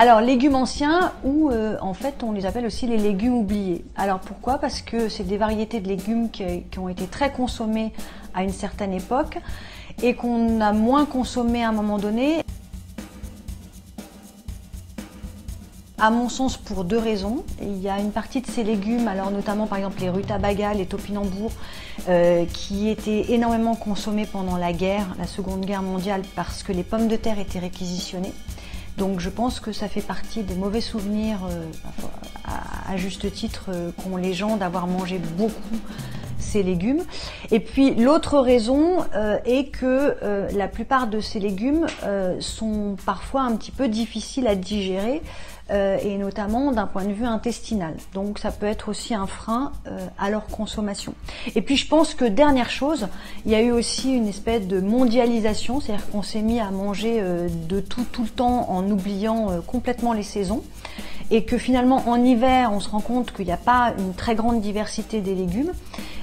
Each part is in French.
Alors, légumes anciens ou en fait on les appelle aussi les légumes oubliés. Alors pourquoi? Parce que c'est des variétés de légumes qui ont été très consommées à une certaine époque et qu'on a moins consommé à un moment donné. À mon sens, pour deux raisons. Il y a une partie de ces légumes, alors notamment par exemple les rutabagas, les topinambours, qui étaient énormément consommés pendant la Seconde Guerre mondiale, parce que les pommes de terre étaient réquisitionnées. Donc je pense que ça fait partie des mauvais souvenirs, à juste titre, qu'ont les gens d'avoir mangé beaucoup ces légumes. Et puis l'autre raison est que la plupart de ces légumes sont parfois un petit peu difficiles à digérer, et notamment d'un point de vue intestinal. Donc ça peut être aussi un frein à leur consommation. Et puis je pense que dernière chose, il y a eu aussi une espèce de mondialisation, c'est-à-dire qu'on s'est mis à manger de tout le temps en oubliant complètement les saisons. Et que finalement en hiver on se rend compte qu'il n'y a pas une très grande diversité des légumes.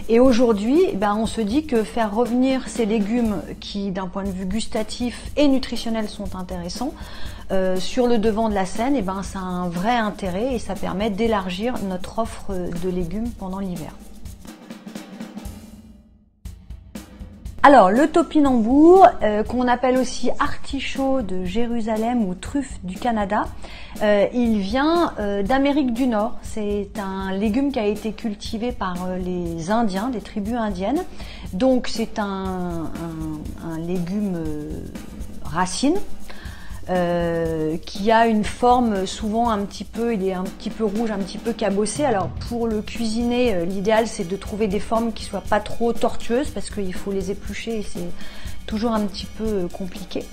Et aujourd'hui, on se dit que faire revenir ces légumes qui d'un point de vue gustatif et nutritionnel sont intéressants, sur le devant de la scène, ça a un vrai intérêt et ça permet d'élargir notre offre de légumes pendant l'hiver. Alors le topinambour, qu'on appelle aussi artichaut de Jérusalem ou truffe du Canada, il vient d'Amérique du Nord. C'est un légume qui a été cultivé par les Indiens, des tribus indiennes. Donc c'est un légume racine. Qui a une forme souvent il est un petit peu rouge, un petit peu cabossé. Alors pour le cuisiner, l'idéal c'est de trouver des formes qui soient pas trop tortueuses parce qu'il faut les éplucher et c'est toujours un petit peu compliqué.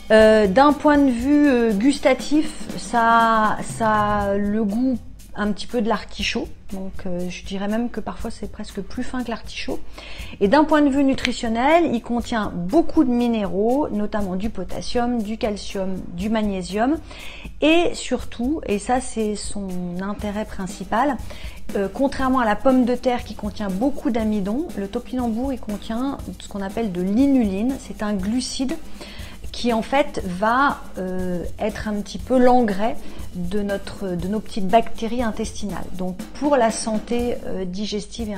D'un point de vue gustatif, ça a le goût un petit peu de l'artichaut, donc je dirais même que parfois c'est presque plus fin que l'artichaut. Et d'un point de vue nutritionnel, il contient beaucoup de minéraux, notamment du potassium, du calcium, du magnésium, et surtout, et ça c'est son intérêt principal, contrairement à la pomme de terre qui contient beaucoup d'amidon, le topinambour il contient ce qu'on appelle de l'inuline. C'est un glucide qui en fait va être un petit peu l'engrais de nos petites bactéries intestinales. Donc pour la santé digestive et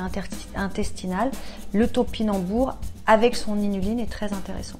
intestinale, le topinambour avec son inuline est très intéressant.